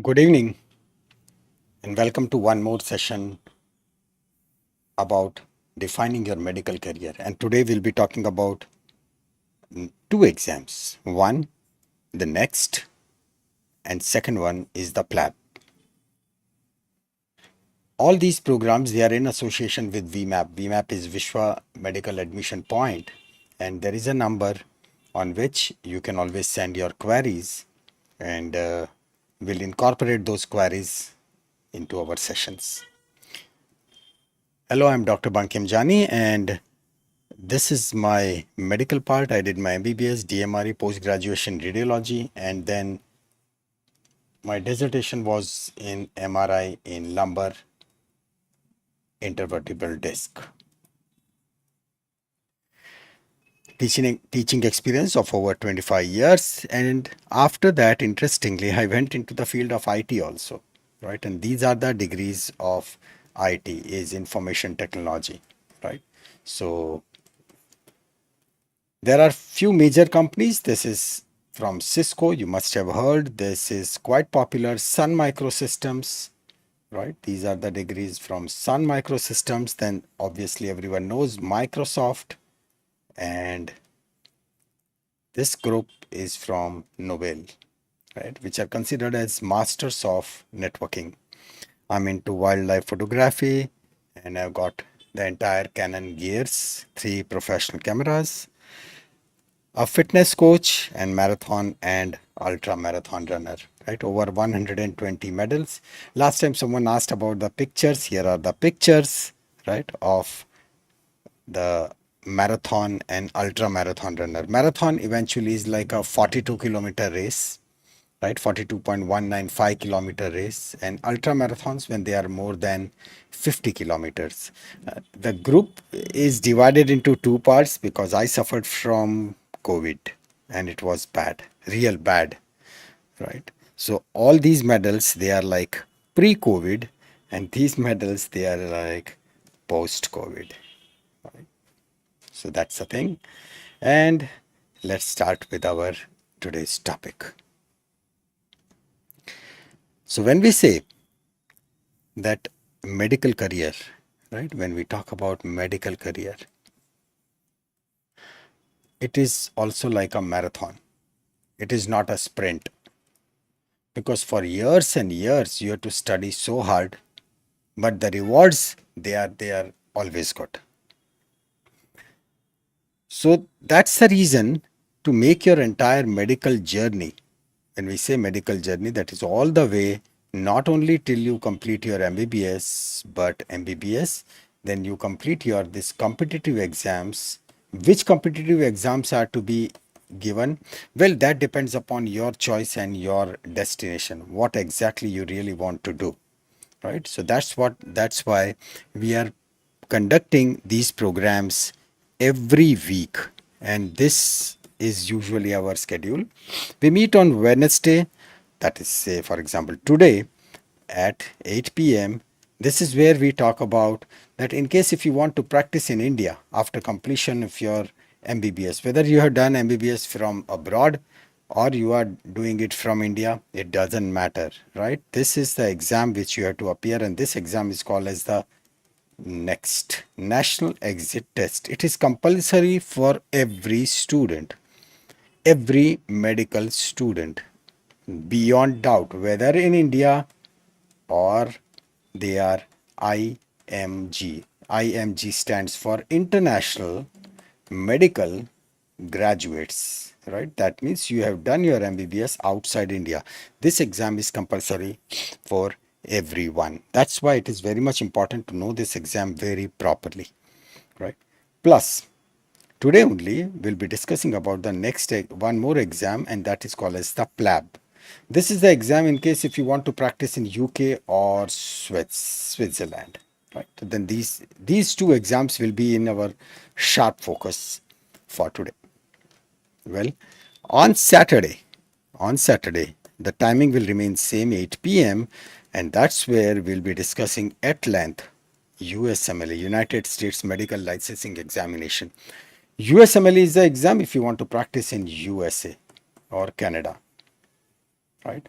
Good evening and welcome to one more session about defining your medical career. And today we'll be talking about two exams. One, the NExT, and second one is the PLAB. All these programs, they are in association with VMAP. VMAP is Vishwa Medical Admission Point, and there is a number on which you can always send your queries, and we'll incorporate those queries into our sessions. Hello, I'm Dr. Bankim Jani, and this is my medical part. I did my MBBS, DMRE, post-graduation radiology, and then my dissertation was in MRI in lumbar intervertebral disc. Teaching experience of over 25 years, and after that, interestingly, I went into the field of IT also, right? And these are the degrees of IT, is information technology, right? So there are few major companies. This is from Cisco, you must have heard. This is quite popular, Sun Microsystems, right? These are the degrees from Sun Microsystems. Then obviously everyone knows Microsoft, and this group is from Nobel, right? Which are considered as masters of networking. I'm into wildlife photography, and I've got the entire Canon gears, 3 professional cameras, a fitness coach, and marathon and ultra marathon runner, right? Over 120 medals. Last time someone asked about the pictures. Here are the pictures, right, of the marathon and ultra marathon runner. Marathon eventually is like a 42-kilometer race, right? 42.195-kilometer race, and ultra marathons when they are more than 50 kilometers. The group is divided into two parts because I suffered from COVID and it was bad, real bad, right? So all these medals, they are like pre-COVID, and these medals, they are like post-COVID. So that's the thing. And let's start with our today's topic. So when we say that medical career, right? When we talk about medical career, it is also like a marathon. It is not a sprint, because for years and years you have to study so hard, but the rewards, they are always good. So that's the reason to make your entire medical journey. When we say medical journey, that is all the way, not only till you complete your MBBS, but MBBS, then you complete your this competitive exams. Which competitive exams are to be given? Well, that depends upon your choice and your destination, what exactly you really want to do, right? So that's why we are conducting these programs every week, and this is usually our schedule. We meet on Wednesday, that is, say for example today at 8 p.m. This is where we talk about that in case if you want to practice in India after completion of your MBBS, whether you have done MBBS from abroad or you are doing it from India, it doesn't matter, right? This is the exam which you have to appear, and this exam is called as the NExT, National Exit Test. It is compulsory for every student, every medical student, beyond doubt, whether in India or they are IMG. IMG stands for International Medical Graduates, right? That means you have done your MBBS outside India. This exam is compulsory for everyone. That's why it is very much important to know this exam very properly, right? Plus, today only we'll be discussing about the next one more exam, and that is called as the PLAB. This is the exam in case if you want to practice in UK or Switzerland, right? So then these two exams will be in our sharp focus for today. Well, on Saturday, the timing will remain same, 8 p.m., and that's where we'll be discussing at length USMLE, United States Medical Licensing Examination. USMLE is the exam if you want to practice in USA or Canada, right?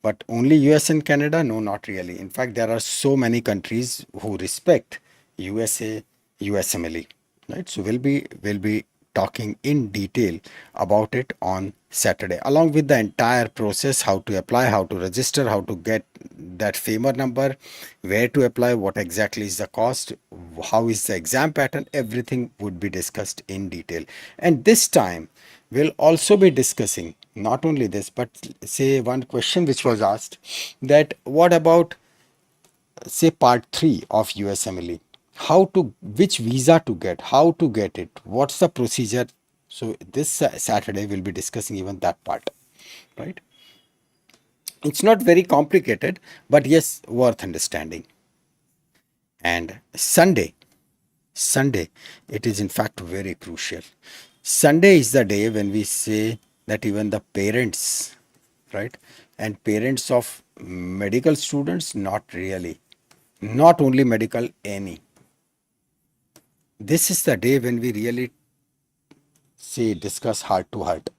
But only US and Canada? No, not really. In fact, there are so many countries who respect USA, USMLE, right? So we'll be talking in detail about it on Saturday, along with the entire process, how to apply, how to register, how to get that FAMER number, where to apply, what exactly is the cost, how is the exam pattern, everything would be discussed in detail. And this time, we'll also be discussing not only this, but say one question which was asked, that what about say part 3 of USMLE, how to, which visa to get, how to get it, what's the procedure. So this Saturday we'll be discussing even that part, right? It's not very complicated, but yes, worth understanding. And Sunday, it is in fact very crucial. Sunday is the day when we say that even the parents, right, and parents of medical students, not really, not only medical, any. This is the day when we really say, discuss heart to heart,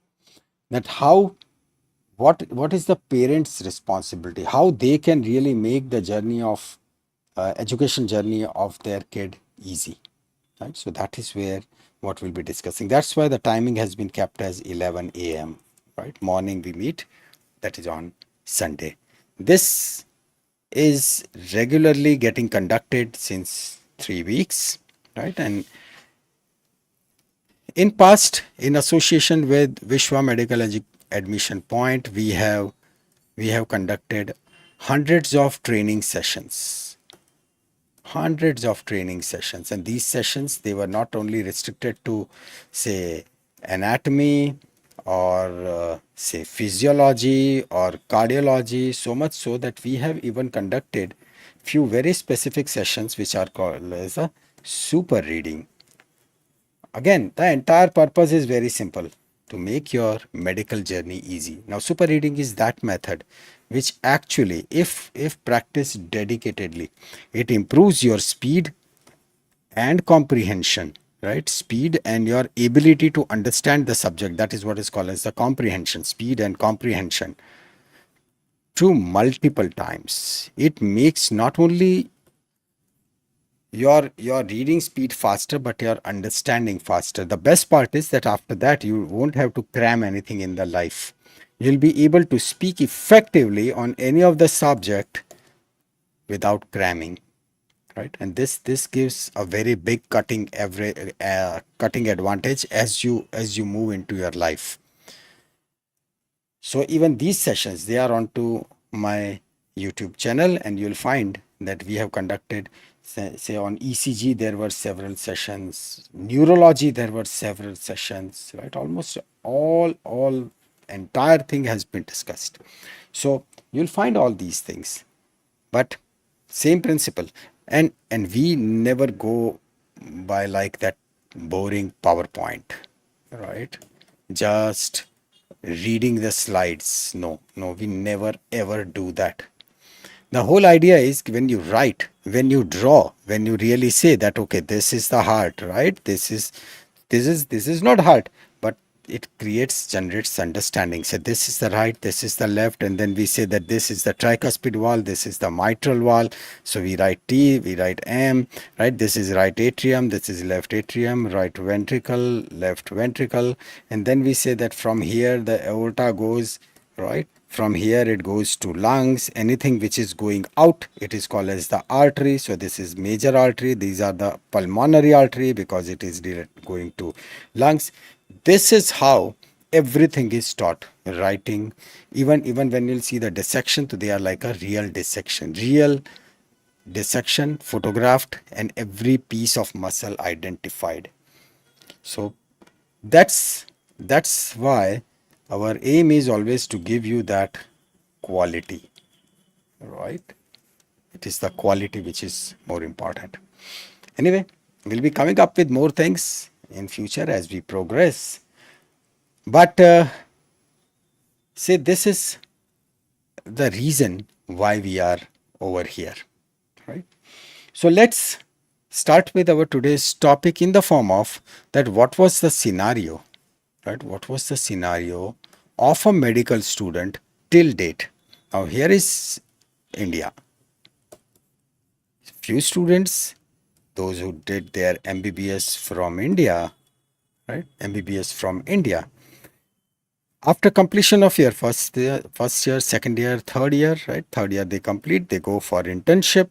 that how, what is the parents' responsibility, how they can really make the journey of education journey of their kid easy, right? So that is where what we'll be discussing. That's why the timing has been kept as 11 a.m., right? Morning we meet, that is on Sunday. This is regularly getting conducted since 3 weeks, right? And in past, in association with Vishwa Medical Admission Point, we have conducted hundreds of training sessions, and these sessions, they were not only restricted to say anatomy or say physiology or cardiology, so much so that we have even conducted few very specific sessions which are called as a super reading. Again, the entire purpose is very simple, to make your medical journey easy. Now, super reading is that method which actually, if practiced dedicatedly, it improves your speed and comprehension, right? Speed and your ability to understand the subject. That is what is called as the comprehension, speed and comprehension, through multiple times. It makes not only your reading speed faster, but your understanding faster. The best part is that after that you won't have to cram anything in the life. You'll be able to speak effectively on any of the subject without cramming, right? And this gives a very big cutting advantage as you move into your life. So even these sessions, they are onto my YouTube channel, and you'll find that we have conducted, say on ECG, there were several sessions, neurology, there were several sessions, right? Almost all entire thing has been discussed. So you'll find all these things, but same principle. And we never go by like that boring PowerPoint, right? Just reading the slides. No, we never ever do that. The whole idea is, when you write, when you draw, when you really say that, okay, this is the heart, right? This is not heart, but it generates understanding. So this is the right, this is the left, and then we say that this is the tricuspid valve, this is the mitral valve. So we write T, we write M, right? This is right atrium, this is left atrium, right ventricle, left ventricle, and then we say that from here the aorta goes, right? From here it goes to lungs. Anything which is going out, it is called as the artery. So this is major artery. These are the pulmonary artery, because it is going to lungs. This is how everything is taught. Writing, even when you'll see the dissection, so they are like a real dissection photographed, and every piece of muscle identified. So that's why our aim is always to give you that quality, right? It is the quality which is more important. Anyway, we'll be coming up with more things in future as we progress. But say this is the reason why we are over here, right? So let's start with our today's topic in the form of that, what was the scenario, right? What was the scenario of a medical student till date? Now here is India. Few students, those who did their MBBS from India, right? MBBS from India. After completion of your first year, second year, third year, right? Third year they complete, they go for internship,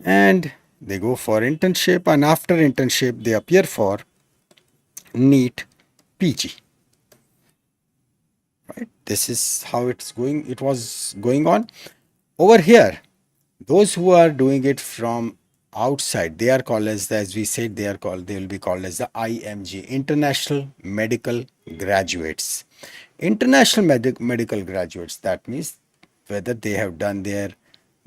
and and after internship they appear for NEET PG. Right? This is how it was going on. Over here, those who are doing it from outside, they are called as we said, they will be called as the IMG, International Medical Graduates. International medical graduates, that means whether they have done their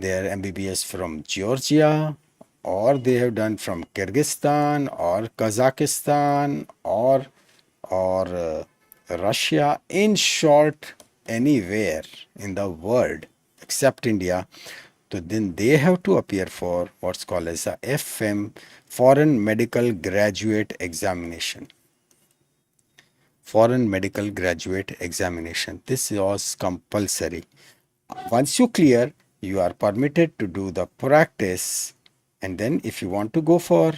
MBBS from Georgia, or they have done from Kyrgyzstan or Kazakhstan or Russia, in short, anywhere in the world except India. So then they have to appear for what's called as a FM, Foreign Medical Graduate Examination. Foreign Medical Graduate Examination. This was compulsory. Once you clear, you are permitted to do the practice, and then if you want to go for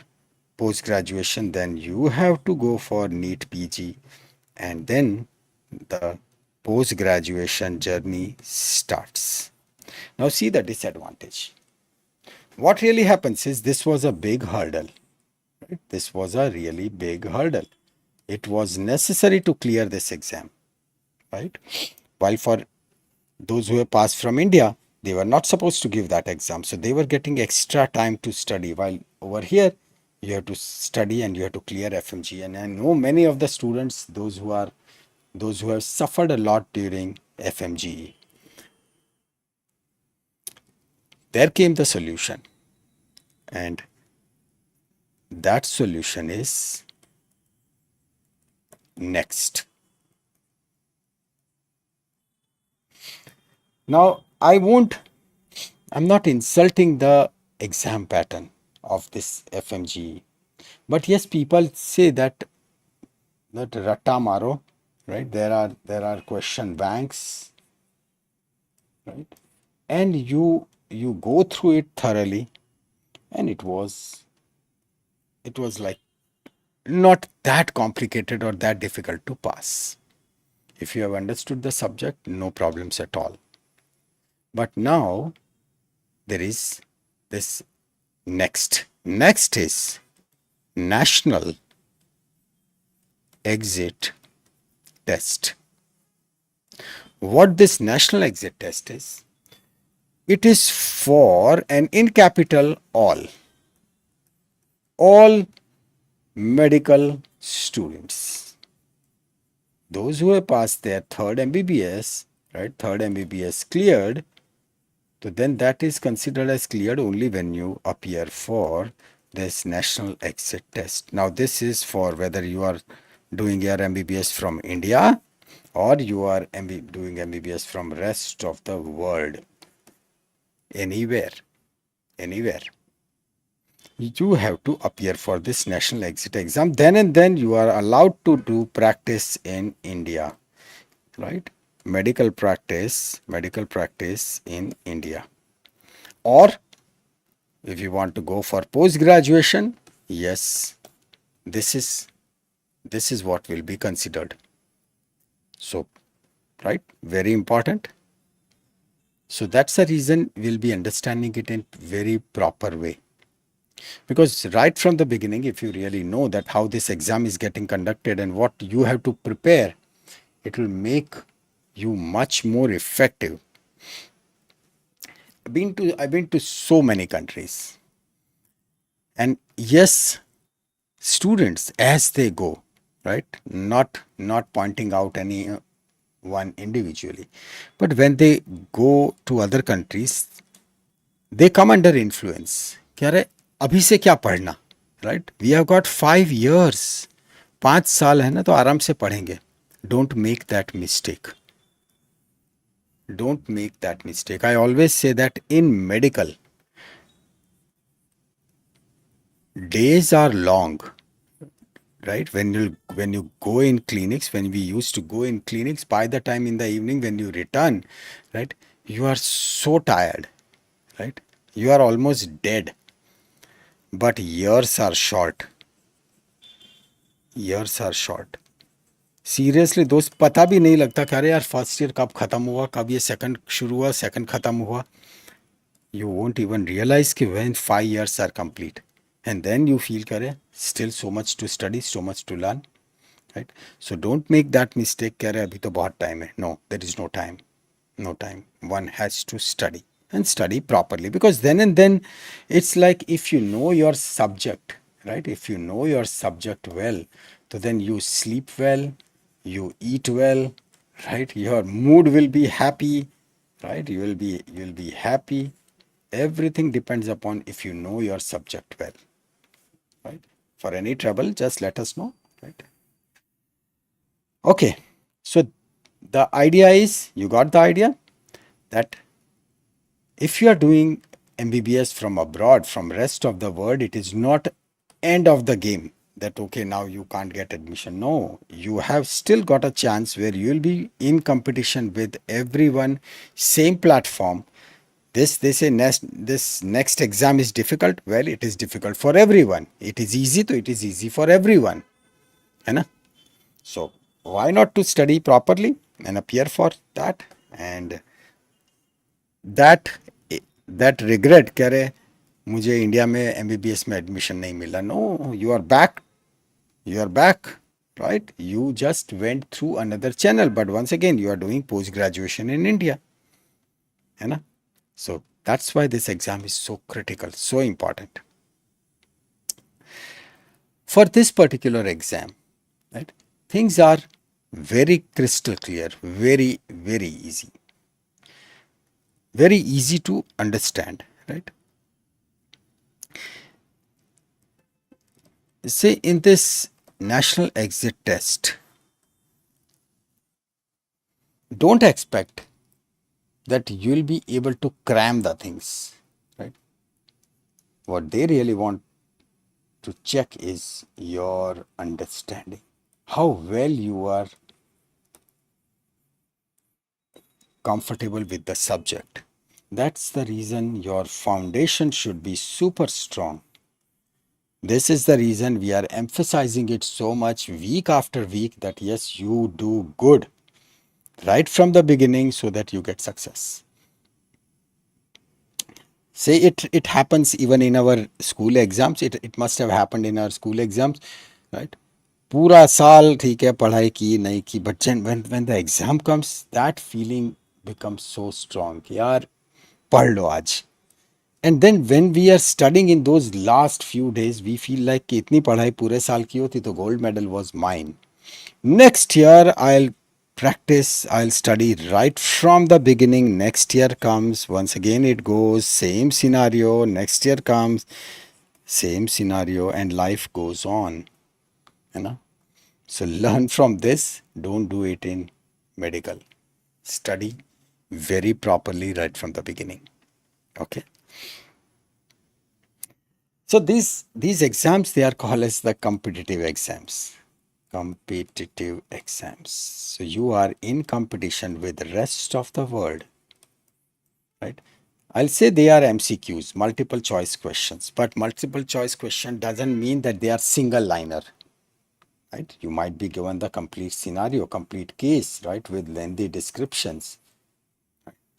post graduation, then you have to go for NEET PG, and then the post graduation journey starts. Now see the disadvantage. What really happens is this was a big hurdle. Right? This was a really big hurdle. It was necessary to clear this exam, right? While for those who have passed from India, they were not supposed to give that exam. So they were getting extra time to study. While over here, you have to study and you have to clear FMG. And I know many of the students, those who have suffered a lot during FMGE. There came the solution. And that solution is NExT. Now, I'm not insulting the exam pattern of this FMGE, but yes, people say that ratta maro, right? There are question banks, right? And you go through it thoroughly, and it was like not that complicated or that difficult to pass. If you have understood the subject, no problems at all. But now there is this NExT. NExT is National Exit Test. What this National Exit Test is, it is for an in capital all medical students. Those who have passed their third MBBS, right? Third MBBS cleared. So then that is considered as cleared only when you appear for this National Exit Test. Now this is for whether you are doing your MBBS from India or you are doing MBBS from rest of the world. Anywhere. You have to appear for this National Exit exam. Then and then you are allowed to do practice in India, right? Medical practice in India. Or if you want to go for post graduation, yes, this is what will be considered. So, right, very important. So that's the reason we'll be understanding it in very proper way. Because right from the beginning, if you really know that how this exam is getting conducted and what you have to prepare, it will make you much more effective. I've been to so many countries, and yes, students as they go, right, not pointing out any one individually, but when they go to other countries, they come under influence. क्या रे अभी से क्या पढ़ना, right? We have got 5 years, 5 साल है ना, तो आराम से पढ़ेंगे. Don't make that mistake. Don't make that mistake. I always say that in medical, days are long, right? When you go in clinics, when we used to go in clinics, by the time in the evening when you return, right, you are so tired, right? You are almost dead, but years are short. Years are short. Seriously दोस्त, पता भी नहीं लगता कि अरे यार first year कब खत्म हुआ, कब ये सेकंड शुरू हुआ, सेकंड खत्म हुआ. You won't even realize कि when 5 years are complete, and then you feel करे still so much to study, so much to learn, right? So don't make that mistake कि अरे अभी तो बहुत time है. No, there is no time. No time. One has to study and study properly, because then and then it's like if you know your subject, right? If you know your subject well, so then you sleep well, you eat well, right? Your mood will be happy, right? You will be happy. Everything depends upon if you know your subject well, right? For any trouble, just let us know, right? Okay, so the idea is, you got the idea that if you are doing MBBS from abroad, from rest of the world, it is not end of the game that okay, now you can't get admission. No, you have still got a chance where you will be in competition with everyone, same platform. This they say next exam is difficult. Well, it is difficult for everyone. It is easy, so it is easy for everyone. है ना? So why not to study properly and appear for that? And that that regret कह रहे मुझे India में MBBS में admission नहीं मिला. No, you are back, right? You just went through another channel, but once again you are doing post graduation in India, है ना? So that's why this exam is so critical, so important. For this particular exam, right, things are very crystal clear, very easy, very easy to understand, right? Say in this national exit test, don't expect that you'll be able to cram the things, right? What they really want to check is your understanding, how well you are comfortable with the subject. That's the reason your foundation should be super strong. This is the reason we are emphasizing it so much week after week, that yes, you do good right from the beginning so that you get success. Say it happens even in our school exams. It must have happened in our school exams, right? पूरा साल ठीक है पढ़ाई की नहीं की, but when the exam comes, that feeling becomes so strong कि यार पढ़ लो आज. And then when we are studying in those last few days, we feel like कि इतनी पढ़ाई पूरे साल की होती तो gold medal was mine. Next year I'll practice, I'll study right from the beginning. Next year comes, once again it goes, same scenario. Next year comes, same scenario, and life goes on. You know? So learn from this. Don't do it in medical. Study very properly right from the beginning. Okay. So these exams, they are called as the competitive exams. Competitive exams. So you are in competition with the rest of the world, right? I'll say they are MCQs, multiple choice questions, but multiple choice question doesn't mean that they are single liner, right? You might be given the complete scenario, complete case, right, with lengthy descriptions.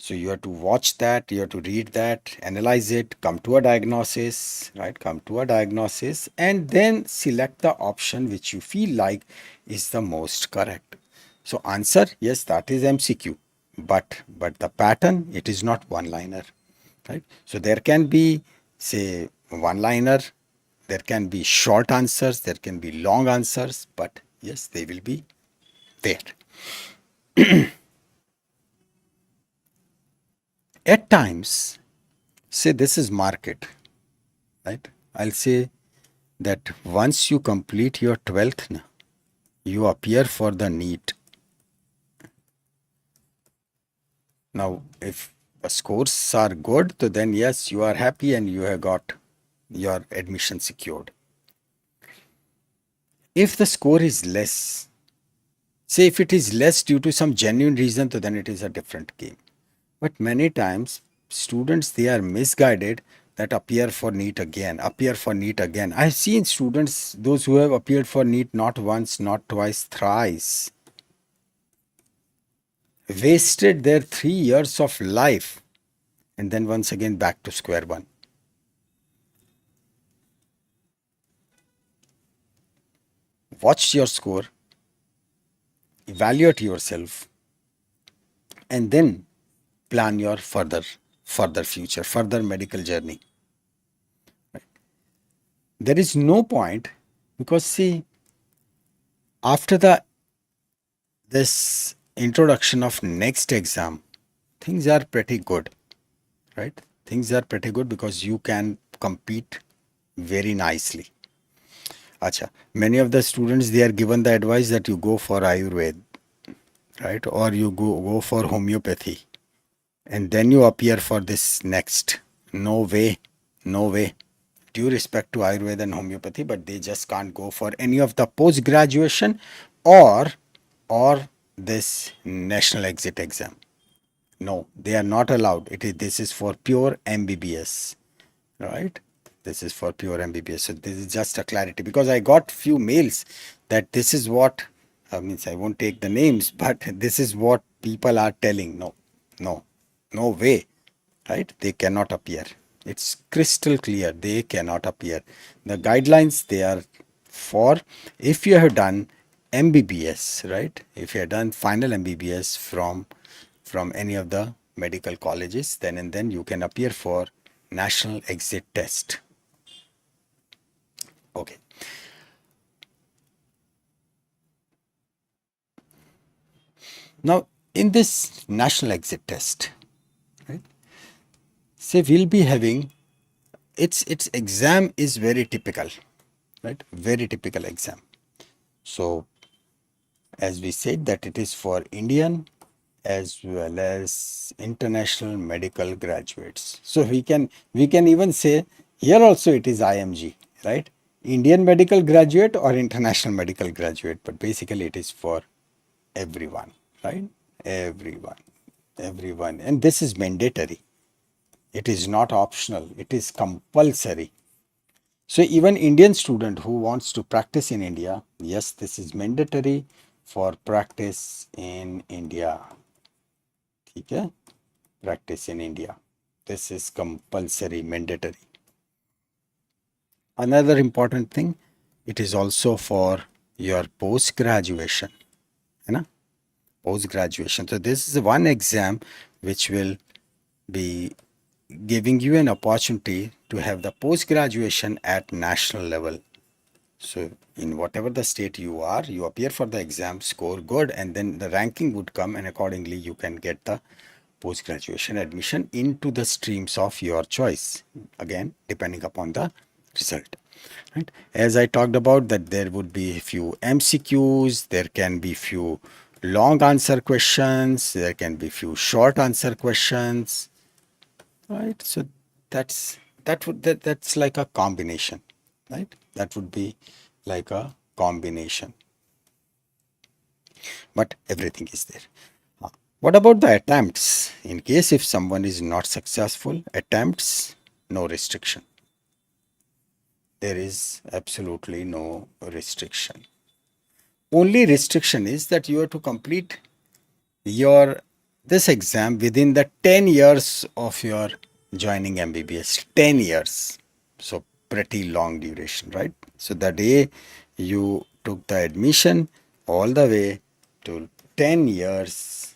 So you have to watch that, you have to read that, analyze it, come to a diagnosis, right? Come to a diagnosis and then select the option which you feel like is the most correct. So answer, yes, that is MCQ, but the pattern, it is not one liner, right? So there can be, say, one liner, there can be short answers, there can be long answers, but yes, they will be there. At times, say this is market, right? I'll say that once you complete your 12th, you appear for the NEET. Now, if the scores are good, so then yes, you are happy and you have got your admission secured. If the score is less, say if it is less due to some genuine reason, so then it is a different game. But many times students, they are misguided that appear for NEET again, appear for NEET again. I've seen students, those who have appeared for NEET not once, not twice, thrice, wasted their 3 years of life, and then once again back to square one. Watch your score, evaluate yourself, and then plan your further future, further medical journey. There is no point, because see, after this introduction of NExT exam, things are pretty good, right? Things are pretty good because you can compete very nicely. Acha, many of the students, they are given the advice that you go for Ayurveda, right? Or you go for homeopathy, and then you appear for this NExT. No way, no way. Due respect to Ayurveda and homeopathy, but they just can't go for any of the post graduation or this national exit exam. No, they are not allowed. This is for pure MBBS, right? This is for pure MBBS. So this is just a clarity, because I got few mails that this is what means, I won't take the names, but this is what people are telling. No, no, no way, right? They cannot appear. It's crystal clear. They cannot appear. The guidelines, they are for if you have done MBBS, right? If you have done final MBBS from any of the medical colleges, then and then you can appear for national exit test. Okay. Now, in this national exit test, right, say we'll be having its exam is very typical, right? Very typical exam. So, as we said, that it is for Indian as well as international medical graduates. So we can even say here also it is IMG, right? Indian medical graduate or international medical graduate, but basically it is for everyone, right? Everyone, and this is mandatory. It is not optional, it is compulsory. So even Indian student who wants to practice in India, yes, this is mandatory for practice in India. Okay? Practice in India. This is compulsory, mandatory. Another important thing, it is also for your post graduation. Post graduation. So this is one exam which will be giving you an opportunity to have the post graduation at national level. So in whatever the state you are, you appear for the exam, score good, and then the ranking would come, and accordingly you can get the post graduation admission into the streams of your choice, again depending upon the result, right? As I talked about, that there would be a few MCQs, there can be few long answer questions, there can be few short answer questions, right? So that's like a combination, right? That would be like a combination, but everything is there. What about the attempts? In case if someone is not successful, attempts, no restriction. There is absolutely no restriction. Only restriction is that you have to complete your this exam within the 10 years of your joining MBBS. 10 years. So pretty long duration, right? So the day you took the admission all the way to 10 years,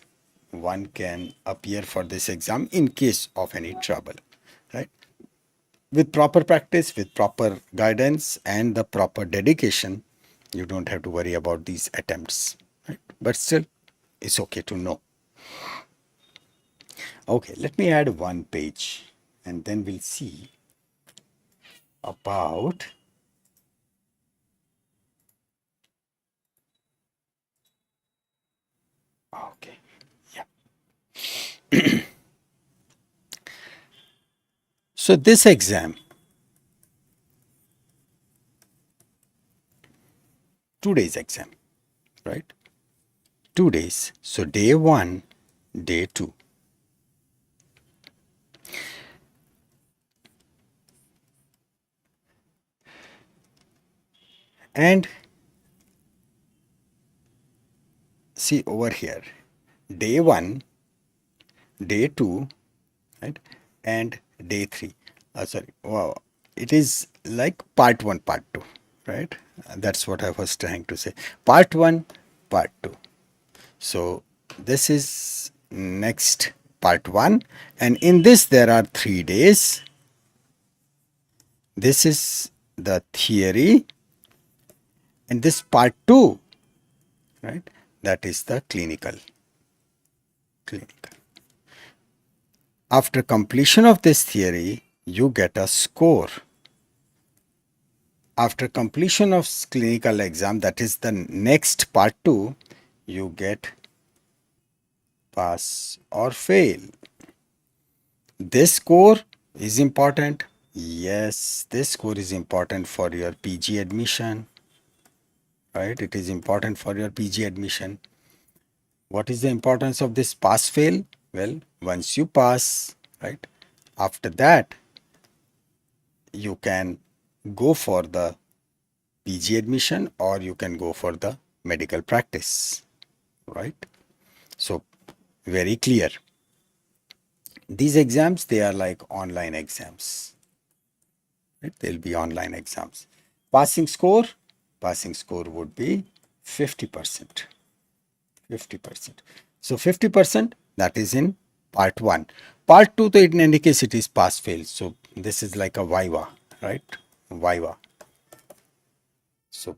one can appear for this exam in case of any trouble, right? With proper practice, with proper guidance and the proper dedication, you don't have to worry about these attempts, right? But still, it's okay to know. Okay, let me add one page and then we'll see about okay, yeah. So this exam, 2 days exam, right? 2 days. So day one, day two. And see over here, day 1, day 2, right, and day 3. Sorry, wow, it is like part 1, part 2, right? That's what I was trying to say. Part 1, part 2. So this is next part 1, and in this there are 3 days. This is the theory, and this part 2, right, that is the clinical. After completion of this theory, you get a score. After completion of clinical exam, that is the next part 2, you get pass or fail. This score is important. Yes, this score is important for your PG admission, right? It is important for your PG admission. What is the importance of this pass fail? Well, once you pass, right, after that you can go for the PG admission or you can go for the medical practice, right? So very clear. These exams, they are like online exams, right? They'll be online exams. Passing score would be 50%. 50%. So 50%, that is in part 1. Part 2, in any case, it is pass fail. So this is like a viva, right? Viva. So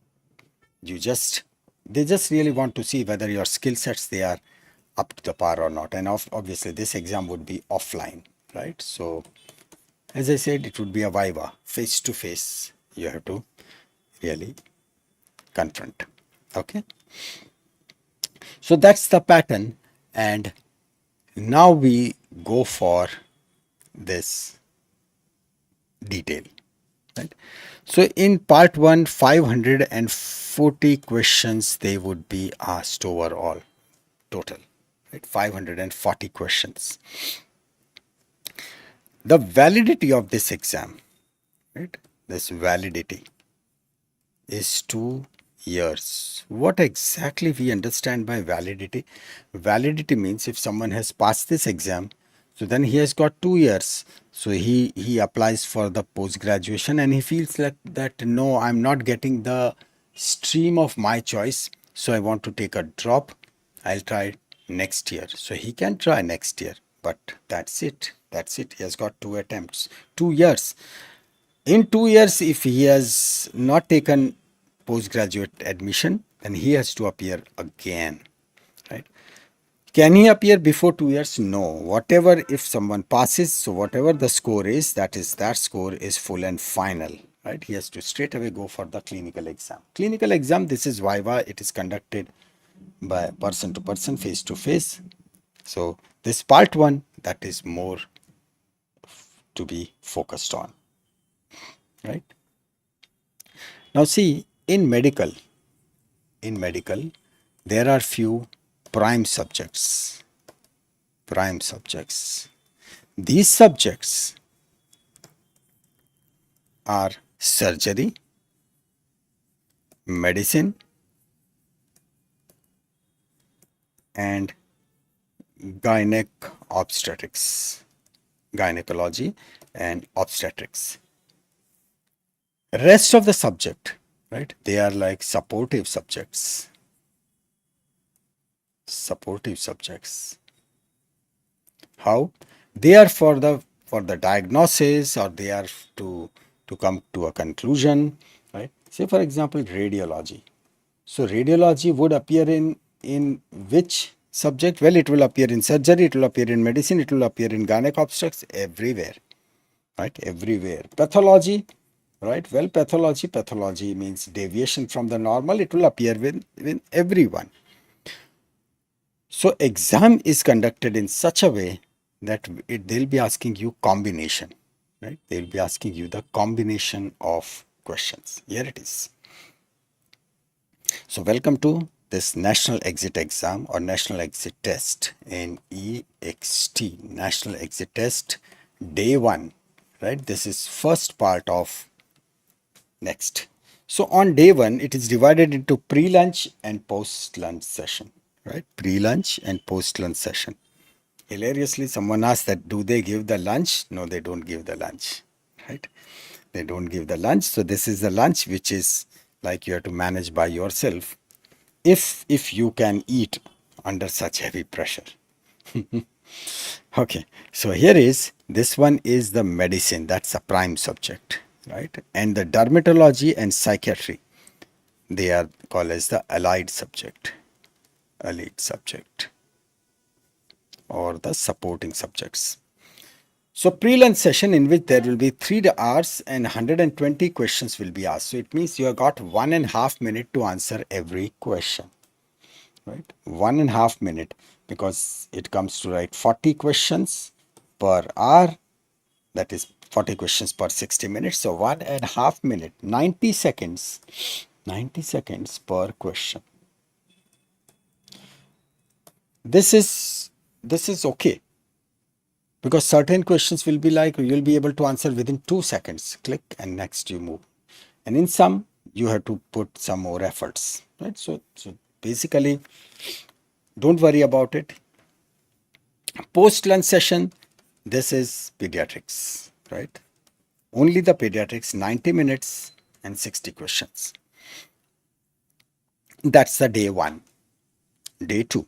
they just really want to see whether your skill sets, they are up to the par or not. And obviously this exam would be offline, right? So as I said, it would be a viva, face to face. You have to really confront. Okay. So that's the pattern. And now we go for this detail, right? So in part 1, 540 questions they would be asked overall, total, right? 540 questions. The validity of this exam, right? This validity is 2 years. What exactly we understand by validity? Validity means if someone has passed this exam, so then he has got 2 years. So he applies for the post graduation and he feels like that, no, I'm not getting the stream of my choice, so I want to take a drop. I'll try next year. So he can try next year, but that's it. That's it. He has got 2 attempts, 2 years. In 2 years, if he has not taken postgraduate admission, then he has to appear again, right? Can he appear before 2 years? No. Whatever, if someone passes, so whatever the score is, that score is full and final, right? He has to straight away go for the clinical exam. Clinical exam, this is viva. It is conducted by person to person, face to face. So this part 1, that is more to be focused on, right? Now see, in medical, there are few prime subjects. Prime subjects. These subjects are surgery, medicine, and gynecology and obstetrics. Rest of the subject, right? They are like supportive subjects. Supportive subjects. How? They are for the diagnosis, or they are to come to a conclusion, right? Say for example, radiology. So radiology would appear in which subject? Well, it will appear in surgery, it will appear in medicine, it will appear in gynec obstetrics, everywhere, right? Everywhere. Pathology, right? Well, pathology means deviation from the normal. It will appear with everyone. So exam is conducted in such a way that they'll be asking you combination, right? They'll be asking you the combination of questions. Here it is. So welcome to this national exit exam or national exit test in NExT, national exit test day 1, right? This is first part of NExT. So on day one, it is divided into pre-lunch and post-lunch session, right? Pre-lunch and post-lunch session. Hilariously, someone asked that, do they give the lunch? No, they don't give the lunch, right? They don't give the lunch. So this is the lunch, which is like you have to manage by yourself if you can eat under such heavy pressure. Okay, so here is, this one is the medicine, that's a prime subject, right? And the dermatology and psychiatry, they are called as the allied subject, or the supporting subjects. So pre-lunch session, in which there will be 3 hours and 120 questions will be asked. So it means you have got 1.5 minutes to answer every question, right? 1.5 minutes, because it comes to, right, 40 questions per hour. That is 40 questions per 60 minutes. So 1.5 minutes, 90 seconds, 90 seconds per question. This is okay, because certain questions will be like you'll be able to answer within 2 seconds. Click and next you move. And in some, you have to put some more efforts, right? So basically, don't worry about it. Post lunch session, this is pediatrics, right? Only the pediatrics, 90 minutes and 60 questions. That's the day one. Day two.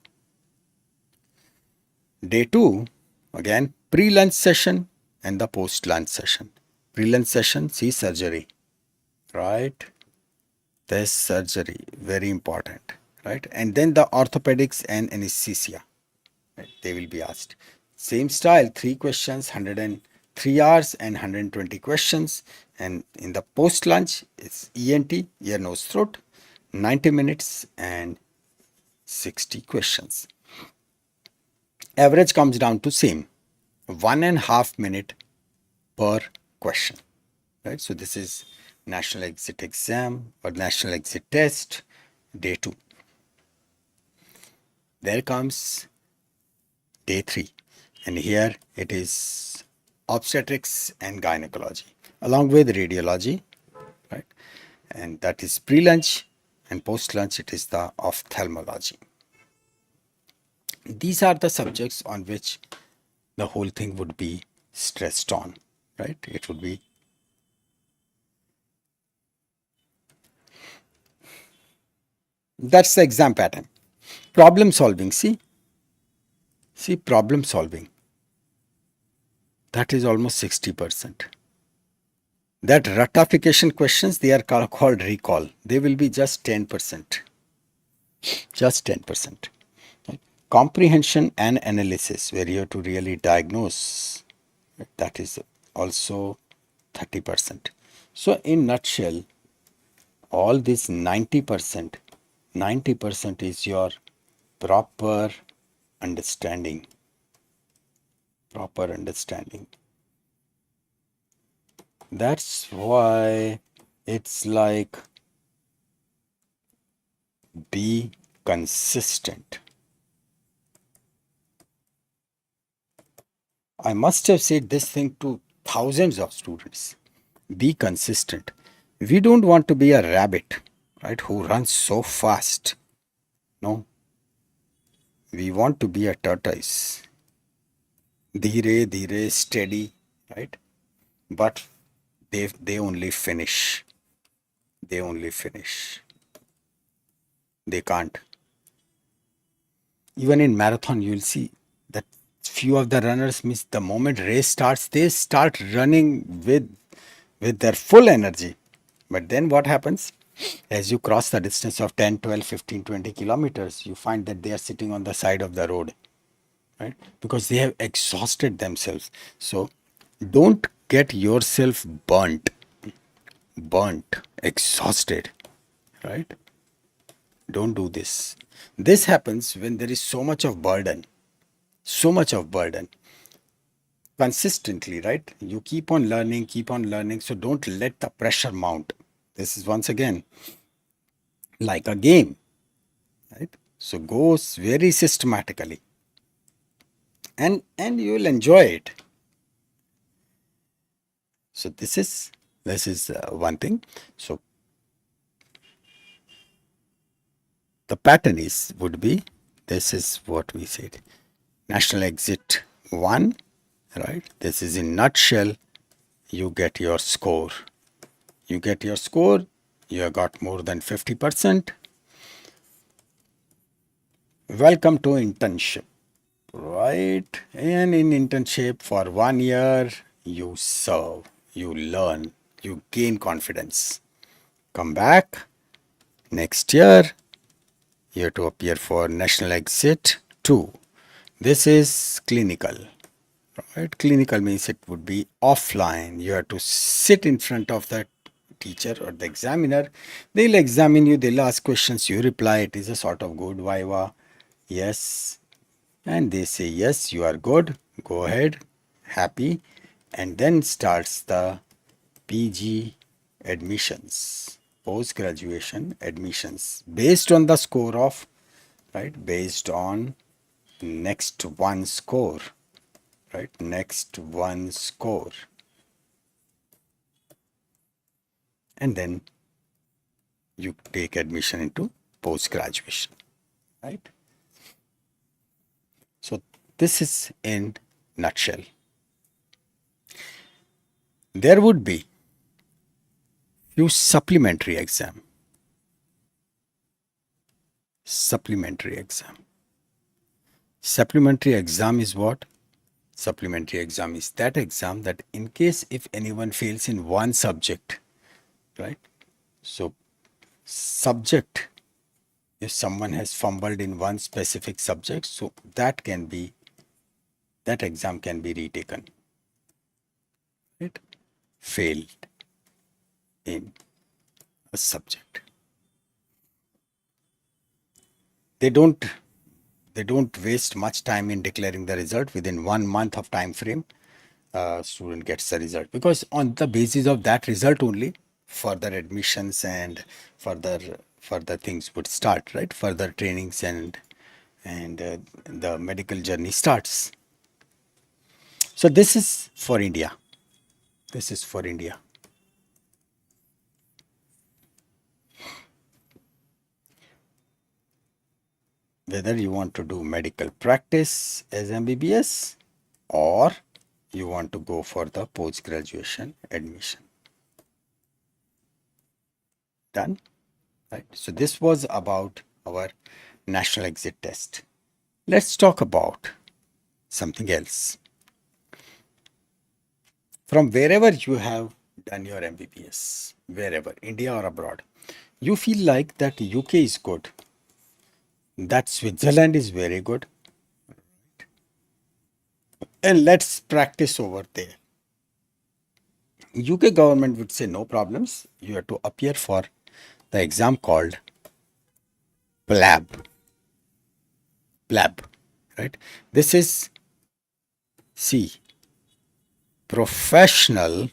Day two, again, pre-lunch session and the post-lunch session. Pre-lunch session, see surgery, right? This surgery, very important, right? And then the orthopedics and anesthesia, right? They will be asked. Same style, 3 questions, 103 hours and 120 questions. And in the post-lunch, it's ENT, ear, nose, throat, 90 minutes and 60 questions. Average comes down to same, 1.5 minutes per question, right? So this is national exit exam or national exit test, day 2. There comes day 3, and here it is obstetrics and gynecology along with radiology, right? And that is pre-lunch, and post-lunch it is the ophthalmology. These are the subjects on which the whole thing would be stressed on, right? It would be, that's the exam pattern. Problem solving, see problem solving, that is almost 60%. That ratification questions, they are called recall, they will be just 10%, just 10%. Right? Comprehension and analysis, where you have to really diagnose, that is also 30%. So in nutshell, all this 90%, 90% is your proper understanding, proper understanding. That's why it's like, be consistent. I must have said this thing to thousands of students. Be consistent. We don't want to be a rabbit, right, who runs so fast. No. We want to be a tortoise. Dheere, dheere, steady, right? But they only finish. They only finish. They can't. Even in marathon, you'll see that few of the runners miss the moment race starts, they start running with their full energy. But then what happens? As you cross the distance of 10, 12, 15, 20 kilometers, you find that they are sitting on the side of the road, right? Because they have exhausted themselves. So don't get yourself burnt, exhausted, right? Don't do this. This happens when there is so much of burden, so much of burden. Consistently, right? You keep on learning, so don't let the pressure mount. This is once again like a game, right? So go very systematically, and you will enjoy it. So this is one thing. So the pattern would be, this is what we said, national exit 1, right? This is in nutshell. You get your score. You get your score. You have got more than 50%. Welcome to internship, right? And in internship for 1 year, you serve, you learn, you gain confidence. Come back next year, you have to appear for national exit 2. This is clinical, right? Clinical means it would be offline. You have to sit in front of the teacher or the examiner. They'll examine you, they'll ask questions, you reply. It is a sort of good viva. Yes. And they say, yes, you are good. Go ahead. Happy. And then starts the PG admissions, post-graduation admissions, based on the score of, right, based on next one score, right, next one score. And then you take admission into post-graduation, right? So this is in nutshell. There would be few supplementary exam. Supplementary exam. Supplementary exam is what? Supplementary exam is that exam that in case if anyone fails in one subject, right? So subject, if someone has fumbled in one specific subject, so that exam can be retaken, right? Failed in a subject. They don't waste much time in declaring the result. Within 1 month of time frame, student gets the result, because on the basis of that result only further admissions and further things would start, right? Further trainings and the medical journey starts. So this is for India. This is for India. Whether you want to do medical practice as MBBS or you want to go for the post-graduation admission. Done? Right. So this was about our national exit test. Let's talk about something else. From wherever you have done your MBBS, wherever, India or abroad, you feel like that UK is good, that Switzerland is very good, and let's practice over there. UK government would say no problems. You have to appear for the exam called PLAB. PLAB, right? This is professional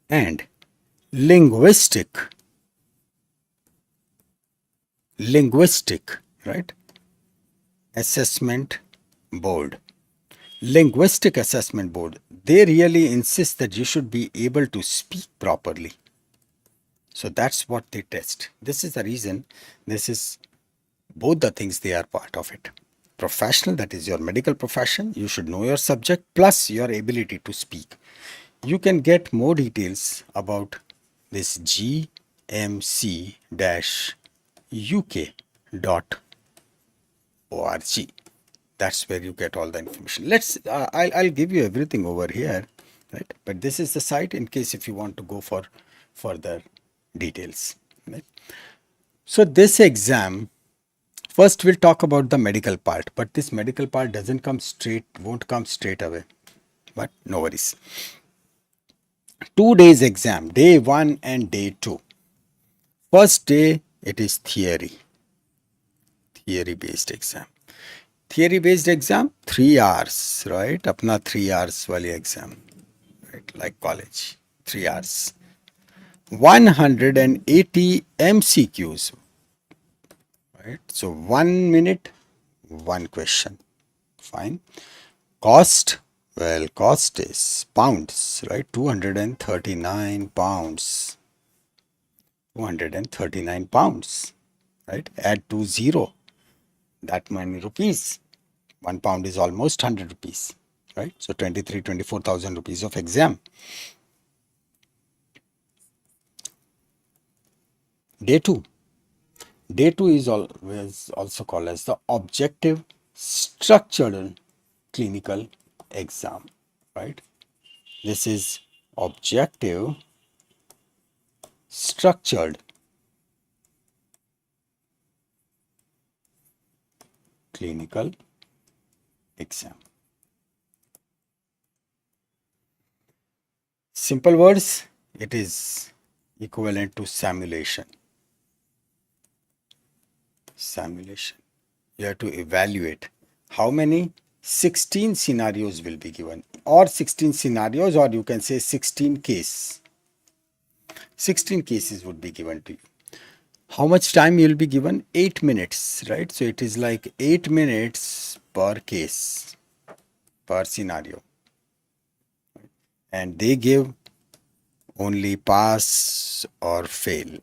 and linguistic, right? Assessment board. Linguistic assessment board. They really insist that you should be able to speak properly. So that's what they test. This is the reason. This is both the things, they are part of it. Professional, that is your medical profession. You should know your subject plus your ability to speak. You can get more details about this gmc-uk.org. That's where you get all the information. I'll give you everything over here, right? But this is the site in case if you want to go for further details, right? So this exam, first we'll talk about the medical part, but this medical part won't come straight away, but no worries. 2 days exam, day 1 and day 2. First day, it is theory based exam. Theory based exam, 3 hours, right? Apna 3 hours wali exam, right? Like college, 3 hours. 180 MCQs, right? So 1 minute, 1 question. Fine. Cost, well, cost is pounds, right? 239 pounds. 239 pounds. right? Add 20, that many rupees. 1 pound is almost 100 rupees, right? So 24,000 rupees of exam. Day 2. Day 2 is always also called as the objective structured clinical exam, right? This is objective structured clinical exam. Simple words, it is equivalent to simulation. Simulation. You have to evaluate how many 16 scenarios will be given, or 16 scenarios, or you can say 16 case. 16 cases would be given to you. How much time you will be given? 8 minutes, right? So it is like 8 minutes per case, per scenario. And they give only pass or fail.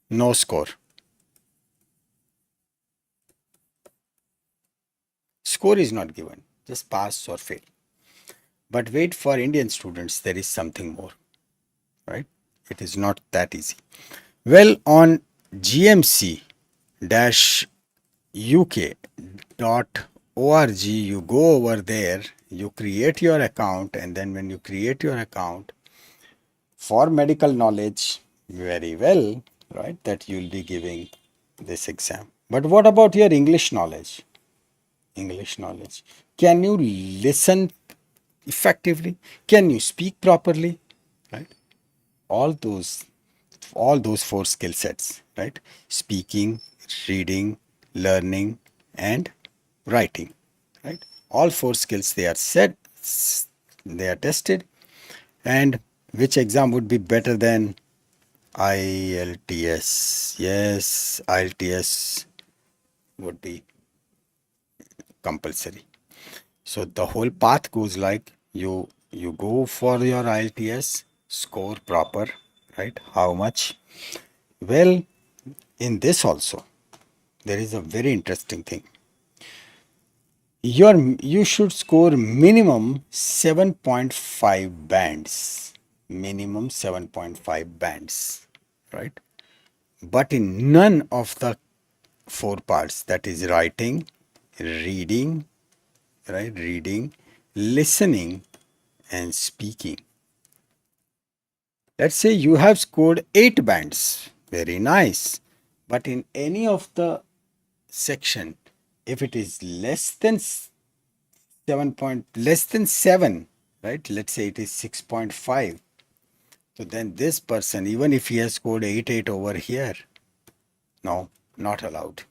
No score. Score is not given, just pass or fail. But wait, for Indian students, there is something more, right? It is not that easy. Well, on gmc-uk.org, you go over there, you create your account, and then when you create your account, for medical knowledge, very well, right, that you will be giving this exam. But what about your English knowledge? English knowledge. Can you listen effectively? Can you speak properly? Right? All those four skill sets, right? Speaking, reading, learning, and writing. Right? All four skills, they are set, they are tested. And which exam would be better than IELTS? Yes, IELTS would be compulsory. So the whole path goes like you go for your IELTS, score proper, right? How much? Well, in this also, there is a very interesting thing. You should score minimum 7.5 bands. Minimum 7.5 bands, right? But in none of the four parts, that is writing, reading, right? Reading, listening, and speaking. Let's say you have scored 8 bands. Very nice. But in any of the section, if it is less than 7, right? Let's say it is 6.5. So then this person, even if he has scored 8 over here, no, not allowed.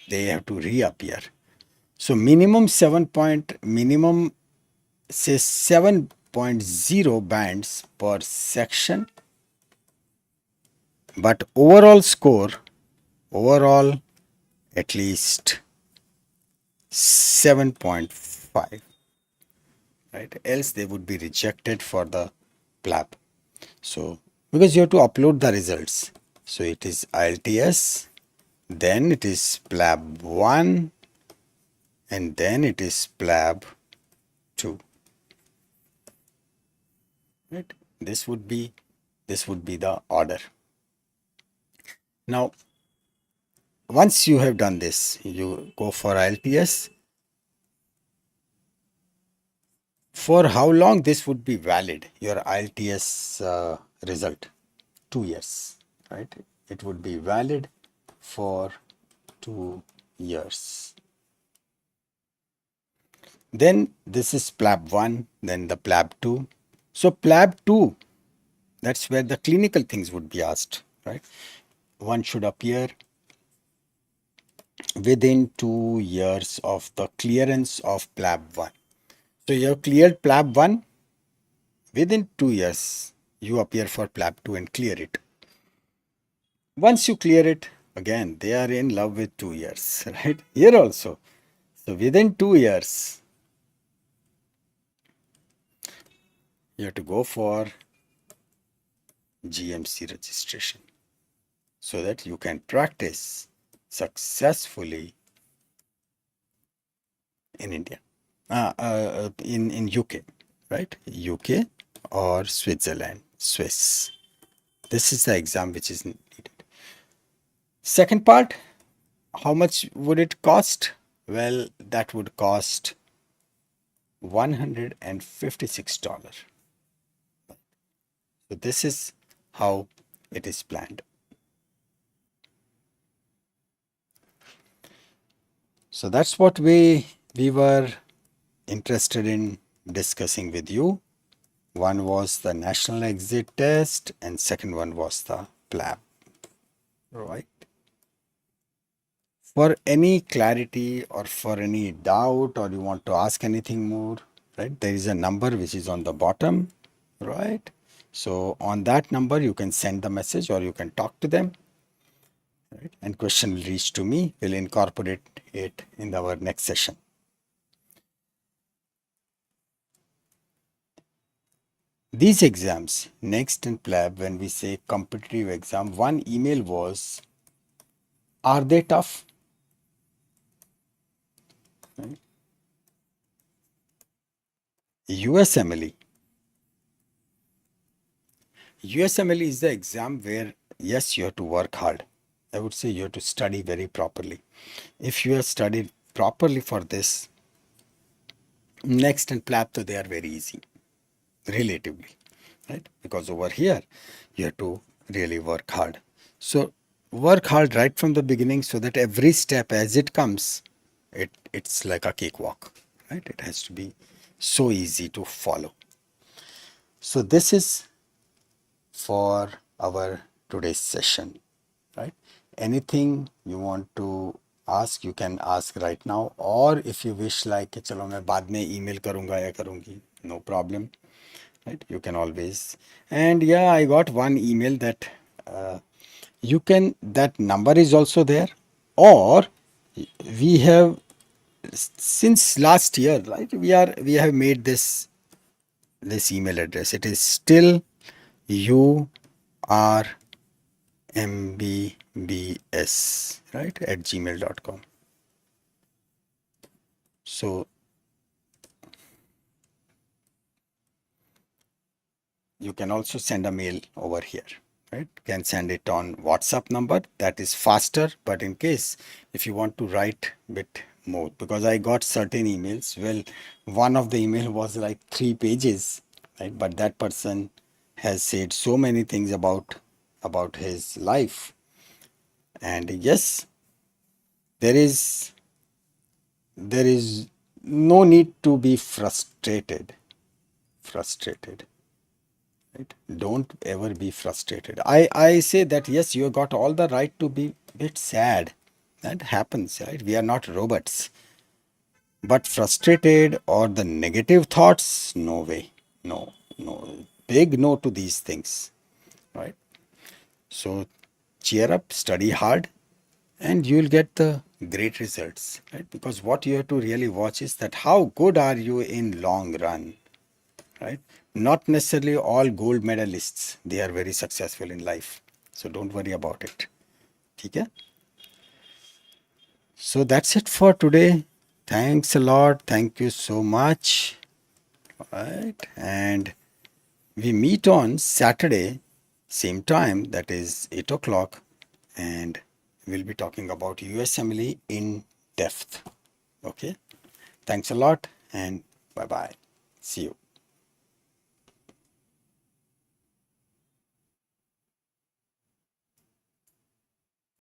They have to reappear. So minimum minimum say 7.0 bands per section, but overall score, overall at least 7.5, right? Else they would be rejected for the PLAB. So because you have to upload the results, so it is IELTS, then it is PLAB 1, and then it is PLAB 2. Right? This would be the order. Now, once you have done this, you go for IELTS. For how long this would be valid, your IELTS result? 2 years, right? It would be valid for 2 years. Then this is PLAB 1, then the PLAB 2. So PLAB 2, that's where the clinical things would be asked, right? One should appear within 2 years of the clearance of PLAB 1. So you have cleared PLAB 1, within 2 years you appear for PLAB 2 and clear it. Once you clear it, again they are in love with 2 years, right? Here also. So within 2 years, you have to go for GMC registration. so that you can practice successfully in India, in UK, right? UK or Switzerland, Swiss. This is the exam which is needed. Second part, how much would it cost? Well, that would cost $156. So this is how it is planned. So that's what we were interested in discussing with you. One was the national exit test and second one was the PLAB. Right. For any clarity or for any doubt or you want to ask anything more, right, there is a number which is on the bottom, right? So on that number you can send the message or you can talk to them, right? And question will reach to me. We'll incorporate it in our next session. These exams, NExT and PLAB, when we say competitive exam, one email was, are they tough? Right? USMLE. USMLE is the exam where, yes, you have to work hard. I would say you have to study very properly. If you have studied properly for this, NExT and PLAB, so they are very easy, relatively, right? Because over here, you have to really work hard. So work hard right from the beginning so that every step as it comes, it's like a cakewalk, right? It has to be so easy to follow. So this is for our today's session, right? Anything you want to ask, you can ask right now, or if you wish like कि चलो मैं बाद में email करूँगा या करूँगी, no problem, right? You can always. And yeah, I got one email that you can, that number is also there, or we have since last year, right? We have made this email address. It is still Mbbs, right, at gmail.com. So you can also send a mail over here, right? You can send it on WhatsApp number, that is faster. But in case if you want to write bit more, because I got certain emails, well, one of the email was like 3 pages, right? But that person has said so many things about his life. And yes, there is no need to be frustrated, right? Don't ever be frustrated. I say that yes, you got all the right to be a bit sad. That happens, right? We are not robots. But frustrated or the negative thoughts, no way. No. Big no to these things, right? So cheer up, study hard, and you'll get the great results, right? Because what you have to really watch is that how good are you in long run, right? Not necessarily all gold medalists, they are very successful in life. So don't worry about it. Okay? So that's it for today. Thanks a lot. Thank you so much. All right. And we meet on Saturday, same time, that is 8 o'clock. And we'll be talking about USMLE in depth. Okay. Thanks a lot and bye bye. See you.